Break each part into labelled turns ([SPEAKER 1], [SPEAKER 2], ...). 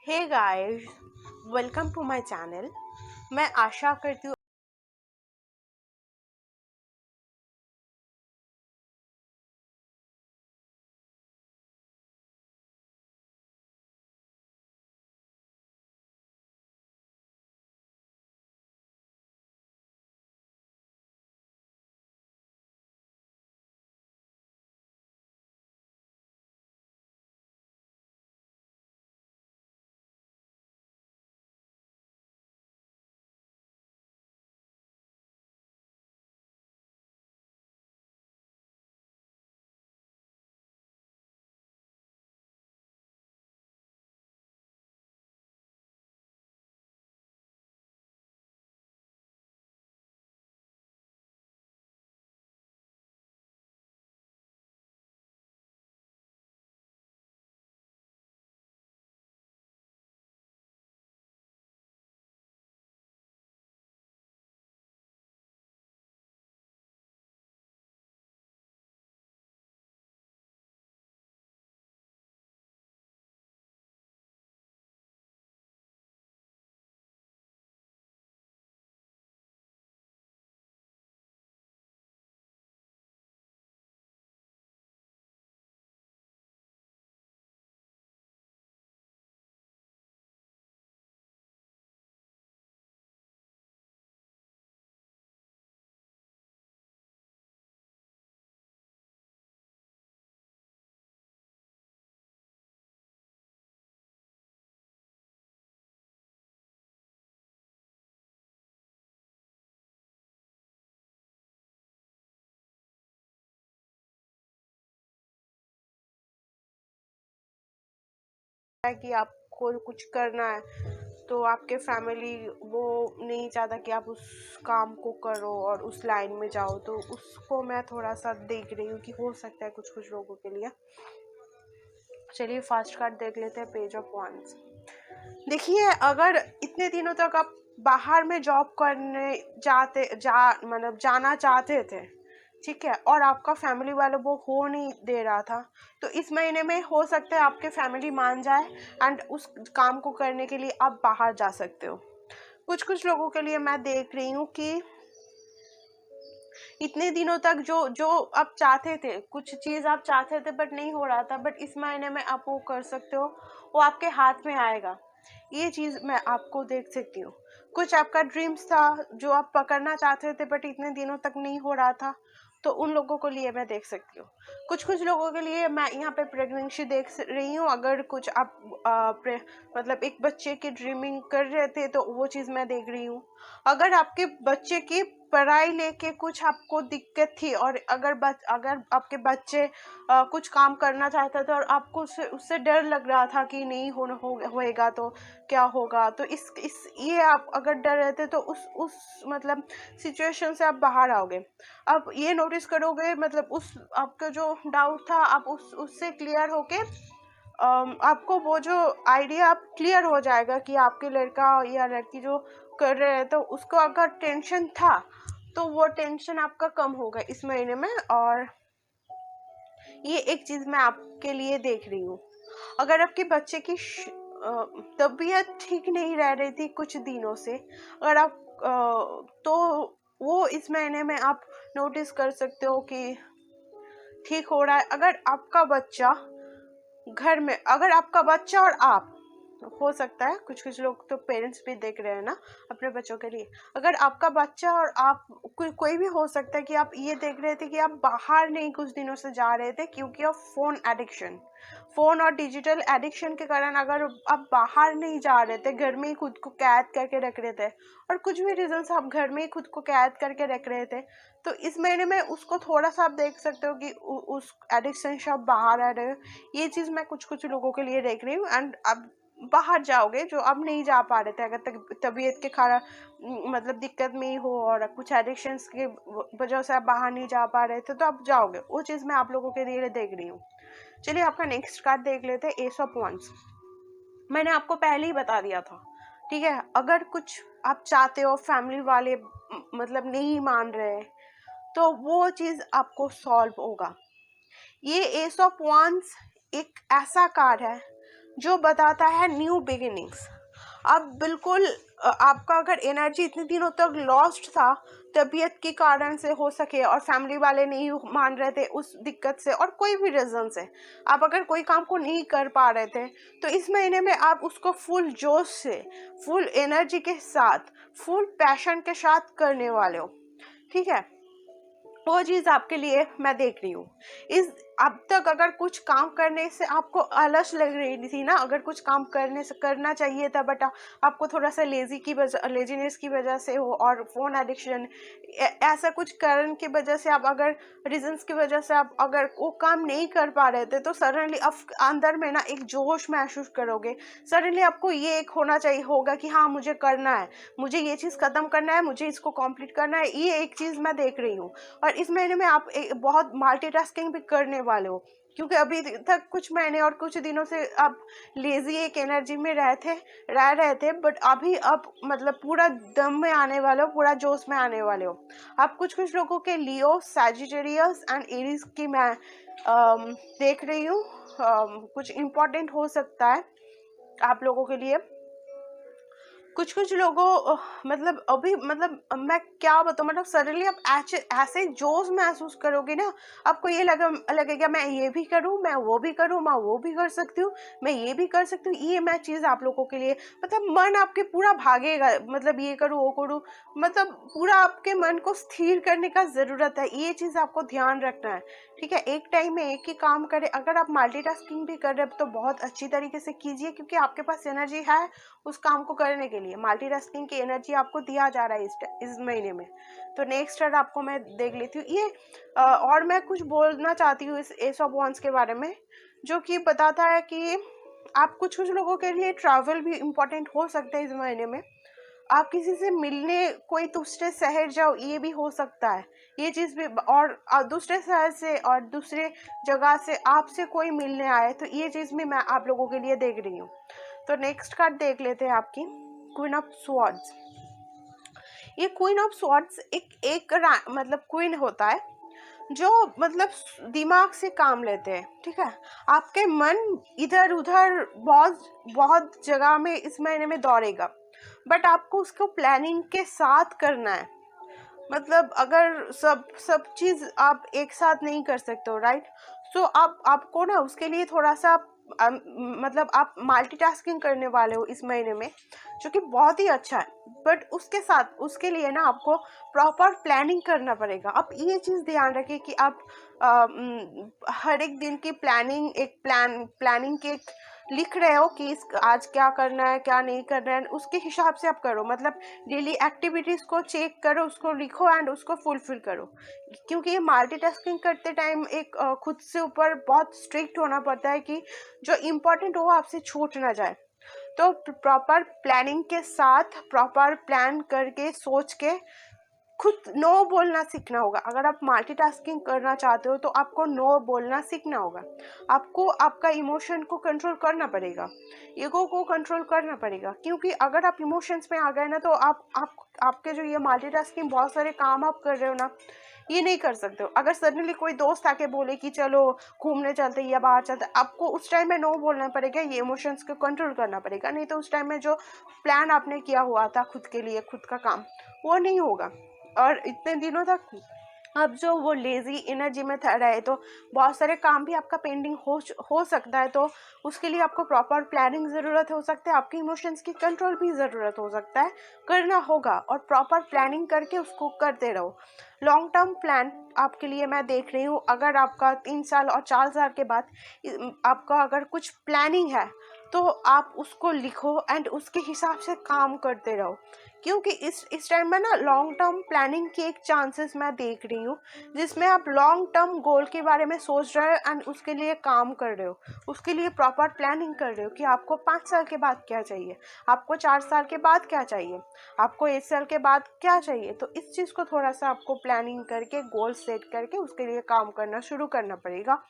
[SPEAKER 1] Hey guys, welcome to my channel. मैं आशा करती हूँ कि आपको कुछ करना है तो आपके फैमिली वो नहीं चाहता कि आप उस काम को करो और उस लाइन में जाओ, तो उसको मैं थोड़ा सा देख रही हूँ कि हो सकता है कुछ कुछ लोगों के लिए। चलिए फास्ट कार्ड देख लेते हैं, पेज ऑफ वंस। देखिए, अगर इतने दिनों तक आप बाहर में जॉब करने मतलब जाना चाहते थे, ठीक है, और आपका फैमिली वाले वो हो नहीं दे रहा था, तो इस महीने में हो सकता है आपके फैमिली मान जाए एंड उस काम को करने के लिए आप बाहर जा सकते हो। कुछ कुछ लोगों के लिए मैं देख रही हूँ कि इतने दिनों तक जो जो आप चाहते थे, कुछ चीज़ आप चाहते थे बट नहीं हो रहा था, बट इस महीने में आप वो कर सकते हो, वो आपके हाथ में आएगा। ये चीज़ मैं आपको देख सकती हूँ। कुछ आपका ड्रीम्स था जो आप पकड़ना चाहते थे बट इतने दिनों तक नहीं हो रहा था, तो उन लोगों को लिए मैं देख सकती हूँ। कुछ कुछ लोगों के लिए मैं यहाँ पे प्रेगनेंसी देख रही हूँ। अगर कुछ आप मतलब एक बच्चे की ड्रीमिंग कर रहे थे तो वो चीज़ मैं देख रही हूँ। अगर आपके बच्चे की पढ़ाई लेके कुछ आपको दिक्कत थी और अगर आपके बच्चे कुछ काम करना चाहता था और आपको उससे उससे डर लग रहा था कि नहीं होएगा तो क्या होगा, तो इस ये आप अगर डर रहे थे तो उस मतलब सिचुएशन से आप बाहर आओगे। आप ये नोटिस करोगे, मतलब उस आपका जो डाउट था आप उससे क्लियर होके आपको वो जो आइडिया आप क्लियर हो जाएगा कि आपके लड़का या लड़की जो कर रहे हैं तो उसको अगर टेंशन था तो वो टेंशन आपका कम होगा इस महीने में। और ये एक चीज़ मैं आपके लिए देख रही हूँ। अगर आपके बच्चे की तबीयत ठीक नहीं रह रही थी कुछ दिनों से, अगर आप तो वो इस महीने में आप नोटिस कर सकते हो कि ठीक हो रहा है। अगर आपका बच्चा घर में, अगर आपका बच्चा और आप, हो सकता है कुछ कुछ लोग तो पेरेंट्स भी देख रहे हैं ना अपने बच्चों के लिए, अगर आपका बच्चा और आप कोई भी हो सकता है कि आप ये देख रहे थे कि आप बाहर नहीं कुछ दिनों से जा रहे थे क्योंकि ऑफ फोन एडिक्शन, फोन और डिजिटल एडिक्शन के कारण अगर आप बाहर नहीं जा रहे थे, घर में ही खुद को कैद करके रख रहे थे, और कुछ भी रीजन से आप घर में ही खुद को कैद करके रख रहे थे, तो इस महीने में उसको थोड़ा सा आप देख सकते हो कि उस एडिक्शन से आप बाहर आ रहे हो। ये चीज़ मैं कुछ कुछ लोगों के लिए देख रही हूँ। एंड अब बाहर जाओगे जो अब नहीं जा पा रहे थे, अगर तबीयत के खराब मतलब दिक्कत में ही हो और कुछ एडिक्शंस की वजह से आप बाहर नहीं जा पा रहे थे, तो आप जाओगे। वो चीज़ मैं आप लोगों के लिए देख रही हूँ। चलिए आपका नेक्स्ट कार्ड देख लेते हैं, एस ऑफ वंस। मैंने आपको पहले ही बता दिया था, ठीक है, अगर कुछ आप चाहते हो फैमिली वाले मतलब नहीं मान रहे, तो वो चीज़ आपको सॉल्व होगा। ये एस ऑफ वंस एक ऐसा कार्ड है जो बताता है न्यू बिगिनिंग्स। अब बिल्कुल आपका अगर एनर्जी इतने दिनों तक लॉस्ट था, तबीयत के कारण से हो सके और फैमिली वाले नहीं मान रहे थे उस दिक्कत से और कोई भी रीज़न से, आप अगर कोई काम को नहीं कर पा रहे थे, तो इस महीने में आप उसको फुल जोश से, फुल एनर्जी के साथ, फुल पैशन के साथ करने वाले हो। ठीक है, वो चीज़ आपके लिए मैं देख रही हूँ। इस अब तक अगर कुछ काम करने से आपको आलस लग रही थी ना, अगर कुछ काम करने से करना चाहिए था बट आपको थोड़ा सा लेजीनेस की वजह से हो, और फ़ोन एडिक्शन ऐसा कुछ कारण की वजह से, आप अगर रीजंस की वजह से आप अगर वो काम नहीं कर पा रहे थे, तो सडनली आप अंदर में ना एक जोश महसूस करोगे। सडनली आपको ये एक होना चाहिए होगा कि हाँ मुझे करना है, मुझे ये चीज़ ख़त्म करना है, मुझे इसको कंप्लीट करना है। ये एक चीज़ मैं देख रही हूँ। और इस महीने में आप बहुत मल्टीटास्किंग भी करने वाले हो, क्योंकि अभी तक कुछ महीने और कुछ दिनों से आप लेजी एक एनर्जी में रह रहे थे, बट अभी आप मतलब पूरा दम में आने वाले हो, पूरा जोश में आने वाले हो। आप कुछ लोगों के लियो, सैजिटेरियस एंड एरीज की मैं देख रही हूँ। कुछ इम्पोर्टेंट हो सकता है आप लोगों के लिए। कुछ लोगों मतलब अभी मतलब मैं क्या बताऊँ, मतलब सडनली आप ऐसे जोश महसूस करोगे ना, आपको ये लगेगा मैं ये भी करूँ, मैं वो भी करूँ, मैं वो भी कर सकती हूँ, मैं ये भी कर सकती हूँ। ये मैं चीज़ आप लोगों के लिए, मतलब मन आपके पूरा भागेगा, मतलब ये करूँ वो करूँ, मतलब पूरा आपके मन को स्थिर करने का ज़रूरत है। ये चीज़ आपको ध्यान रखना है। ठीक है, एक टाइम में एक ही काम करें। अगर आप मल्टीटास्किंग भी कर रहे हो तो बहुत अच्छी तरीके से कीजिए, क्योंकि आपके पास एनर्जी है उस काम को करने के लिए। मल्टीटास्किंग की एनर्जी आपको दिया जा रहा है इस महीने में। तो नेक्स्ट कार्ड आपको मैं देख लेती हूँ। ये और मैं कुछ बोलना चाहती हूँ इस एस ऑफ वॉन्ड्स के बारे में, जो कि बताता है कि आप कुछ लोगों के लिए ट्रैवल भी इम्पोर्टेंट हो सकता है इस महीने में। आप किसी से मिलने कोई दूसरे शहर जाओ, ये भी हो सकता है। ये चीज़ भी, और दूसरे शहर से और दूसरे जगह से आपसे कोई मिलने आए, तो ये चीज़ भी मैं आप लोगों के लिए देख रही हूँ। तो नेक्स्ट कार्ड देख लेते हैं आपकी क्वीन ऑफ स्वॉर्ड्स। ये क्वीन ऑफ स्वॉर्ड्स एक मतलब क्वीन होता है जो मतलब दिमाग से काम लेते हैं। ठीक है, आपके मन इधर उधर बहुत बहुत जगह में इस महीने में दौड़ेगा, बट आपको उसको प्लानिंग के साथ करना है। मतलब अगर सब चीज़ आप एक साथ नहीं कर सकते हो, राइट। सो आपको ना उसके लिए थोड़ा सा मतलब आप मल्टीटास्किंग करने वाले हो इस महीने में, जो कि बहुत ही अच्छा है। बट उसके साथ उसके लिए ना आपको प्रॉपर प्लानिंग करना पड़ेगा। आप ये चीज़ ध्यान रखें कि आप हर एक दिन की प्लानिंग के लिख रहे हो कि आज क्या करना है क्या नहीं करना है, उसके हिसाब से आप करो। मतलब डेली एक्टिविटीज़ को चेक करो, उसको लिखो एंड उसको फुलफिल करो। क्योंकि ये मल्टीटास्किंग करते टाइम एक खुद से ऊपर बहुत स्ट्रिक्ट होना पड़ता है कि जो इम्पोर्टेंट हो आपसे छूट ना जाए। तो प्रॉपर प्लानिंग के साथ, प्रॉपर प्लान करके सोच के खुद नो बोलना सीखना होगा। अगर आप मल्टीटास्किंग करना चाहते हो तो आपको नो बोलना सीखना होगा। आपको आपका इमोशन को कंट्रोल करना पड़ेगा, ईगो को कंट्रोल करना पड़ेगा। क्योंकि अगर आप इमोशंस में आ गए ना, तो आपके जो ये मल्टीटास्किंग बहुत सारे काम आप कर रहे हो ना, ये नहीं कर सकते हो। अगर सडनली कोई दोस्त आके बोले कि चलो घूमने चलते या बाहर चलते, आपको उस टाइम में नो बोलना पड़ेगा, ये इमोशंस को कंट्रोल करना पड़ेगा। नहीं तो उस टाइम में जो प्लान आपने किया हुआ था खुद के लिए, खुद का काम, वो नहीं होगा। और इतने दिनों तक अब जो वो लेज़ी एनर्जी में रहे, तो बहुत सारे काम भी आपका पेंडिंग हो सकता है। तो उसके लिए आपको प्रॉपर प्लानिंग ज़रूरत हो सकता है, आपके इमोशंस की कंट्रोल भी ज़रूरत हो सकता है, करना होगा। और प्रॉपर प्लानिंग करके उसको करते रहो। लॉन्ग टर्म प्लान आपके लिए मैं देख रही हूँ। अगर आपका 3 साल और 4 साल के बाद आपका अगर कुछ प्लानिंग है, तो आप उसको लिखो एंड उसके हिसाब से काम करते रहो। क्योंकि इस टाइम में ना लॉन्ग टर्म प्लानिंग की एक चांसेस मैं देख रही हूँ, जिसमें आप लॉन्ग टर्म गोल के बारे में सोच रहे हो एंड उसके लिए काम कर रहे हो, उसके लिए प्रॉपर प्लानिंग कर रहे हो कि आपको 5 साल के बाद क्या चाहिए, आपको 4 साल के बाद क्या चाहिए, आपको 1 साल के बाद क्या चाहिए। तो इस चीज़ को थोड़ा सा आपको प्लानिंग करके, गोल सेट करके उसके लिए काम करना शुरू करना पड़ेगा।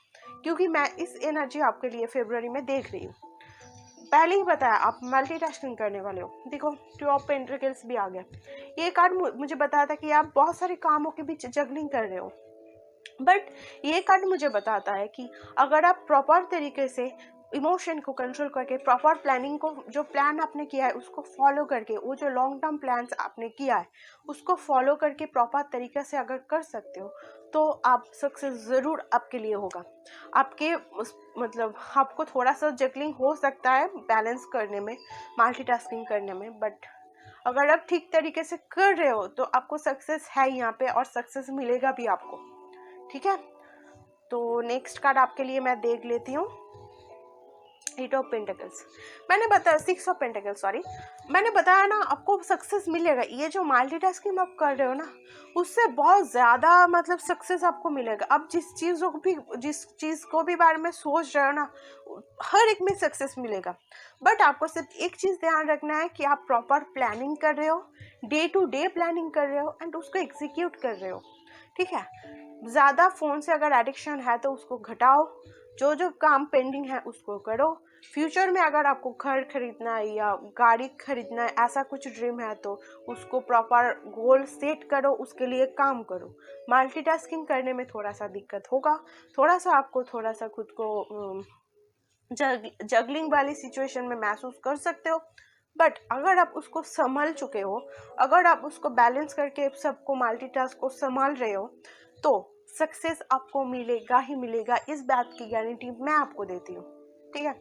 [SPEAKER 1] क्योंकि मैं इस एनर्जी आपके लिए फरवरी में देख रही हूँ। पहले ही बताया आप मल्टीटास्किंग करने वाले हो। देखो, 2 ऑफ पेंटिकल्स भी आ गया। ये कार्ड मुझे बताया था कि आप बहुत सारे कामों के बीच जगलिंग कर रहे हो। बट ये कार्ड मुझे बताता है कि अगर आप प्रॉपर तरीके से इमोशन को कंट्रोल करके, प्रॉपर प्लानिंग को, जो प्लान आपने किया है उसको फॉलो करके, वो जो लॉन्ग टर्म प्लान्स आपने किया है उसको फॉलो करके प्रॉपर तरीके से अगर कर सकते हो तो आप सक्सेस ज़रूर आपके लिए होगा। आपके मतलब आपको थोड़ा सा जगलिंग हो सकता है बैलेंस करने में, मल्टीटास्किंग करने में, बट अगर आप ठीक तरीके से कर रहे हो तो आपको सक्सेस है यहाँ पे, और सक्सेस मिलेगा भी आपको। ठीक है, तो नेक्स्ट कार्ड आपके लिए मैं देख लेती हूँ। 8 ऑफ पेंटिकल्स, मैंने बताया 6 ऑफ पेंटिकल्स, सॉरी, मैंने बताया ना आपको सक्सेस मिलेगा। ये जो मल्टीटास्किंग आप कर रहे हो ना उससे बहुत ज़्यादा मतलब सक्सेस आपको मिलेगा। आप जिस चीज़ को भी बारे में सोच रहे हो ना हर एक में सक्सेस मिलेगा। बट आपको सिर्फ एक चीज़ ध्यान रखना है कि आप प्रॉपर प्लानिंग कर रहे हो, डे टू डे प्लानिंग कर रहे हो एंड उसको एग्जीक्यूट कर रहे हो। ठीक है, ज़्यादा फ़ोन से अगर एडिक्शन है तो उसको घटाओ, जो जो काम पेंडिंग है उसको करो। फ्यूचर में अगर आपको घर खरीदना है या गाड़ी खरीदना है, ऐसा कुछ ड्रीम है तो उसको प्रॉपर गोल सेट करो, उसके लिए काम करो। मल्टीटास्किंग करने में थोड़ा सा दिक्कत होगा, थोड़ा सा आपको थोड़ा सा खुद को जगलिंग वाली सिचुएशन में महसूस कर सकते हो। बट अगर आप उसको संभाल चुके हो, अगर आप उसको बैलेंस करके सबको मल्टीटास्क को संभाल रहे हो तो सक्सेस आपको मिलेगा ही मिलेगा, इस बात की गारंटी मैं आपको देती हूँ। ठीक है,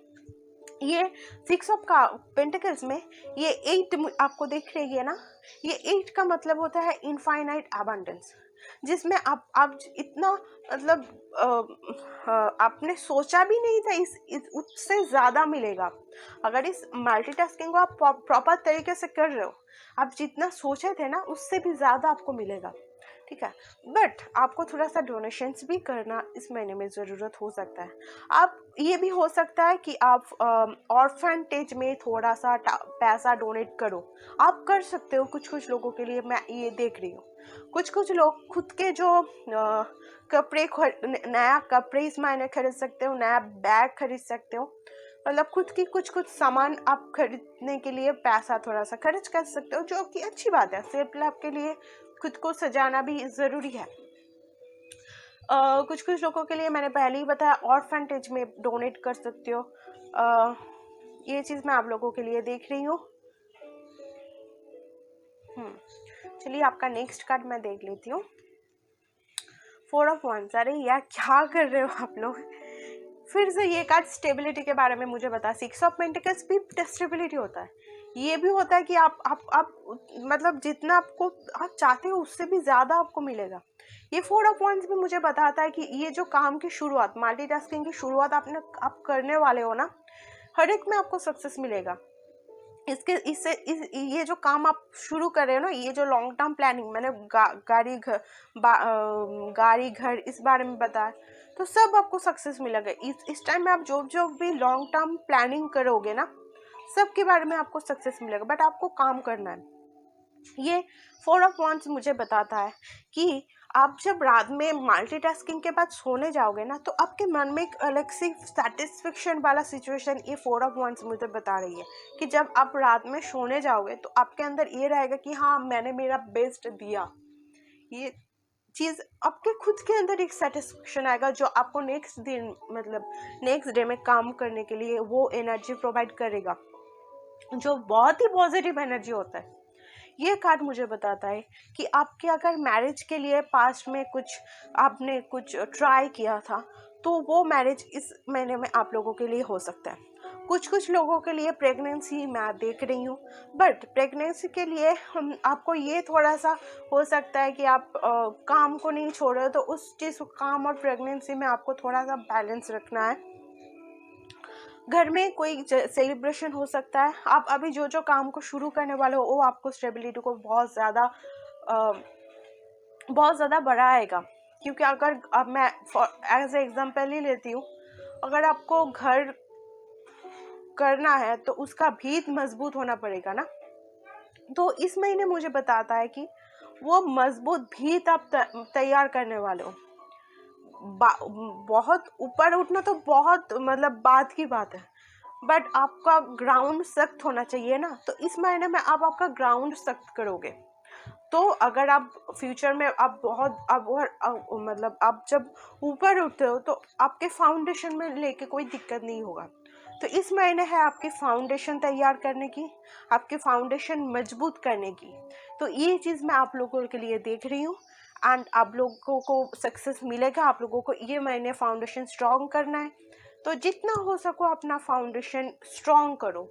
[SPEAKER 1] ये 6 ऑफ का पेंटिकल्स में ये 8 आपको दिख रही है ना, ये 8 का मतलब होता है इनफाइनाइट अबंडेंस, जिसमें आप इतना मतलब आपने सोचा भी नहीं था इस उससे ज़्यादा मिलेगा। अगर इस मल्टीटास्किंग को आप प्रॉपर तरीके से कर रहे हो, आप जितना सोचे थे ना उससे भी ज़्यादा आपको मिलेगा। ठीक है, बट आपको थोड़ा सा डोनेशंस भी करना इस महीने में ज़रूरत हो सकता है। आप ये भी हो सकता है कि आप ऑर्फेनेज में थोड़ा सा पैसा डोनेट करो, आप कर सकते हो। कुछ कुछ लोगों के लिए मैं ये देख रही हूँ, कुछ लोग खुद के जो कपड़े नया कपड़े इस महीने खरीद सकते हो, नया बैग खरीद सकते हो, मतलब खुद की कुछ सामान आप खरीदने के लिए पैसा थोड़ा सा खर्च कर सकते हो, जो कि अच्छी बात है। सेल्फ लव के लिए खुद को सजाना भी ज़रूरी है। कुछ लोगों के लिए मैंने पहले ही बताया ऑर्फेनेज में डोनेट कर सकते हो। ये चीज़ मैं आप लोगों के लिए देख रही हूँ। चलिए आपका नेक्स्ट कार्ड मैं देख लेती हूँ। 4 ऑफ वंस। अरे यार क्या कर रहे हो आप लोग, फिर से ये कार्ड स्टेबिलिटी के बारे में मुझे बता। 6 ऑफ पेंटिकल्स भी स्टेबिलिटी होता है, ये भी होता है कि आप मतलब जितना आपको आप चाहते हो उससे भी ज़्यादा आपको मिलेगा। ये 4 ऑफ वंस भी मुझे बताता है कि ये जो काम की शुरुआत, मल्टीटास्किंग की शुरुआत आप करने वाले हो ना, हर एक में आपको सक्सेस मिलेगा। ये जो काम आप शुरू कर रहे हो ना, ये जो लॉन्ग टर्म प्लानिंग मैंने गाड़ी घर इस बारे में बताया, तो सब आपको सक्सेस मिलेगा। इस टाइम में आप जो भी लॉन्ग टर्म प्लानिंग करोगे ना, सबके बारे में आपको सक्सेस मिलेगा, बट आपको काम करना है। ये 4 ऑफ वंस मुझे बताता है कि आप जब रात में मल्टीटास्किंग के बाद सोने जाओगे ना, तो आपके मन में एक अलग सी सेटिस्फेक्शन वाला सिचुएशन ये 4 ऑफ वंस मुझे बता रही है कि जब आप रात में सोने जाओगे तो आपके अंदर ये रहेगा कि हाँ मैंने मेरा बेस्ट दिया। ये चीज़ आपके खुद के अंदर एक सेटिस्फेक्शन आएगा जो आपको नेक्स्ट दिन मतलब नेक्स्ट डे में काम करने के लिए वो एनर्जी प्रोवाइड करेगा, जो बहुत ही पॉजिटिव एनर्जी होता है। ये कार्ड मुझे बताता है कि आपके अगर मैरिज के लिए पास्ट में आपने कुछ ट्राई किया था तो वो मैरिज इस महीने में आप लोगों के लिए हो सकता है। कुछ लोगों के लिए प्रेगनेंसी मैं देख रही हूँ, बट प्रेगनेंसी के लिए आपको ये थोड़ा सा हो सकता है कि आप काम को नहीं छोड़ रहे हो, तो उस चीज़ काम और प्रेगनेंसी में आपको थोड़ा सा बैलेंस रखना है। घर में कोई सेलिब्रेशन हो सकता है, आप अभी जो काम को शुरू करने वाले हो वो आपको स्टेबिलिटी को बहुत ज़्यादा बढ़ाएगा। क्योंकि अगर अब मैं एज एग्जांपल ही लेती हूँ, अगर आपको घर करना है तो उसका भीत मजबूत होना पड़ेगा ना, तो इस महीने मुझे बताता है कि वो मजबूत भीत आप तैयार करने वाले हो। बहुत ऊपर उठना तो बहुत मतलब बात की बात है, बट आपका ग्राउंड सख्त होना चाहिए ना, तो इस महीने में आप आपका ग्राउंड सख्त करोगे। तो अगर आप फ्यूचर में आप मतलब आप जब ऊपर उठते हो तो आपके फाउंडेशन में लेके कोई दिक्कत नहीं होगा। तो इस महीने है आपकी फाउंडेशन तैयार करने की, आपकी फाउंडेशन मजबूत करने की। तो ये चीज़ मैं आप लोगों के लिए देख रही हूँ एंड आप लोगों को सक्सेस मिलेगा। आप लोगों को ये महीने फाउंडेशन स्ट्रॉन्ग करना है, तो जितना हो सको अपना फाउंडेशन स्ट्रॉन्ग करो,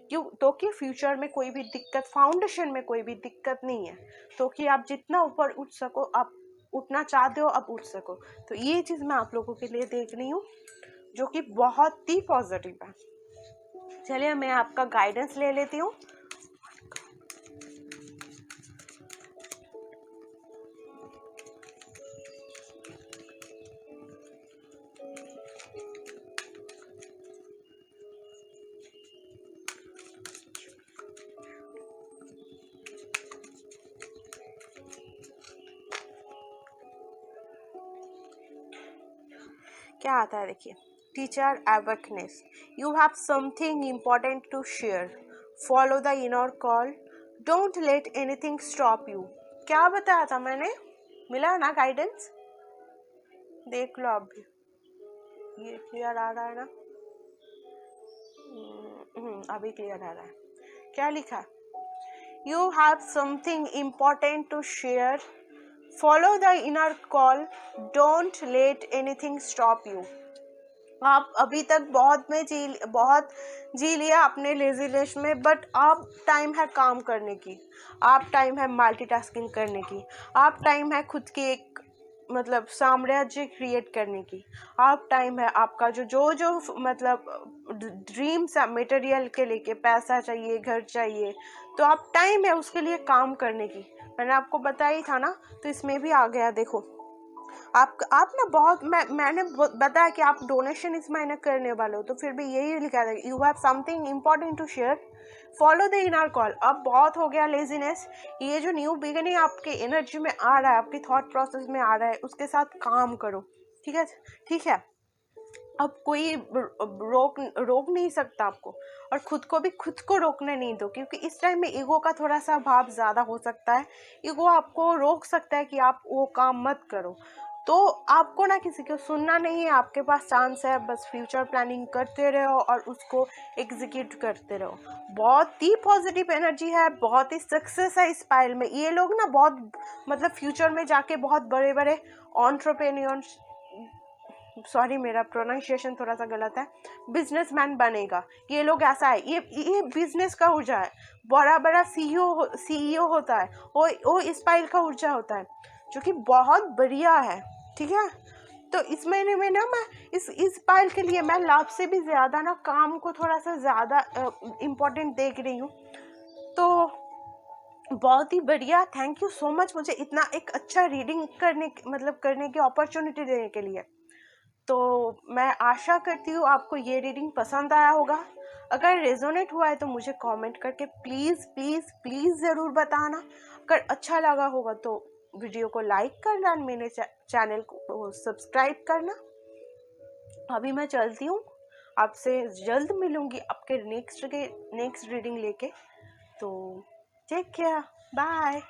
[SPEAKER 1] क्यों? तो कि फ्यूचर में कोई भी दिक्कत, फाउंडेशन में कोई भी दिक्कत नहीं है, तो कि आप जितना ऊपर उठ सको, आप उठना चाहते हो आप उठ सको। तो ये चीज़ मैं आप लोगों के लिए देख रही हूँ जो कि बहुत ही पॉजिटिव है। चलिए मैं आपका गाइडेंस ले लेती हूँ। क्या आता है देखिए, teacher awakeness, you have something important to share, follow the inner call, don't let anything stop you. क्या बताया था मैंने? मिला ना गाइडेंस? देख लो आप भी, ये क्लियर आ रहा है ना? अभी क्लियर आ रहा है। क्या लिखा? You have something important to share, follow the inner call, don't let anything stop you. आप अभी तक बहुत जी लिया अपने लेजीनेस में, बट अब टाइम है काम करने की, आप टाइम है मल्टीटास्किंग करने की, आप टाइम है खुद की एक मतलब साम्राज्य क्रिएट करने की, आप टाइम है आपका जो मतलब ड्रीम्स है मटेरियल के लेके, पैसा चाहिए, घर चाहिए, तो आप टाइम है उसके लिए काम करने की। मैंने आपको बताया था ना, तो इसमें भी आ गया देखो। आप ना बहुत मैंने बताया कि आप डोनेशन इस महीने करने वाले हो, तो फिर भी यही लिखा था, you have something important to share, follow the inner call. अब बहुत हो गया लेजीनेस, ये जो न्यू बिगिनिंग आपके एनर्जी में आ रहा है, आपकी थॉट प्रोसेस में आ रहा है, उसके साथ काम करो। ठीक है, ठीक है। अब कोई रोक नहीं सकता आपको, और खुद को भी खुद को रोकने नहीं दो, क्योंकि इस टाइम में ईगो का थोड़ा सा भाव ज़्यादा हो सकता है। ईगो आपको रोक सकता है कि आप वो काम मत करो। तो आपको ना किसी को सुनना नहीं है, आपके पास चांस है, बस फ्यूचर प्लानिंग करते रहो और उसको एग्जीक्यूट करते रहो। बहुत ही पॉजिटिव एनर्जी है, बहुत ही सक्सेस है इस पाइल में। ये लोग ना बहुत मतलब फ्यूचर में जाके बहुत बड़े बड़े एंटरप्रेन्योर्स, सॉरी मेरा प्रोनाउंसिएशन थोड़ा सा गलत है, बिजनेसमैन बनेगा। ये लोग ऐसा है, ये बिजनेस का ऊर्जा है। बड़ा बड़ा सीईओ होता है, वो इस पाइल का ऊर्जा होता है, जो कि बहुत बढ़िया है। ठीक है, तो इस महीने में ना मैं इस पाइल के लिए मैं लाभ से भी ज़्यादा ना काम को थोड़ा सा ज़्यादा इम्पोर्टेंट देख रही हूँ। तो बहुत ही बढ़िया, थैंक यू सो मच मुझे इतना एक अच्छा रीडिंग करने की अपॉर्चुनिटी देने के लिए। तो मैं आशा करती हूँ आपको ये रीडिंग पसंद आया होगा। अगर रेजोनेट हुआ है तो मुझे कमेंट करके प्लीज़ प्लीज़ प्लीज़ ज़रूर बताना। अगर अच्छा लगा होगा तो वीडियो को लाइक करना, मेरे चैनल को सब्सक्राइब करना। अभी मैं चलती हूँ, आपसे जल्द मिलूँगी आपके नेक्स्ट रीडिंग लेके। तो टेक केयर, बाय।